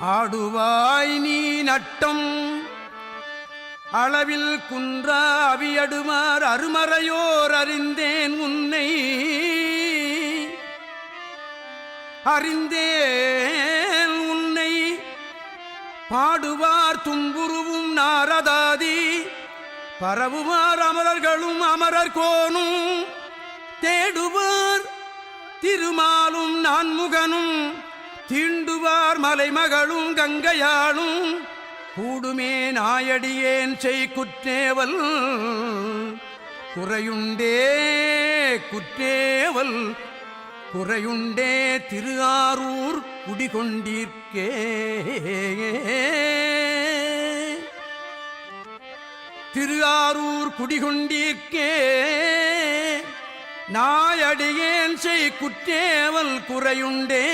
ஆடுவாய் நீ நட்டம் அளவில் குன்றா அவியடுமார் அருமறையோர் அறிந்தேன் உன்னை அறிந்தேன் உன்னை பாடுவார் தும்புருவும் நாரதாதி பரவுவார் அமரர்களும் அமரர் கோனும் தேடுவார் திருமாலும் நான்முகனும் தீண்டுவார் மலைமகளும் கங்கையாளும் கூடுமே நாயடியேன் செய்குற்றேவல் குறையுண்டே குற்றேவல் குறையுண்டே திருஆரூர் குடிகொண்டீர்க்கே திருஆரூர் குடிகொண்டீர்க்கே நாயடியேன் செய்குற்றேவல் குறையுண்டே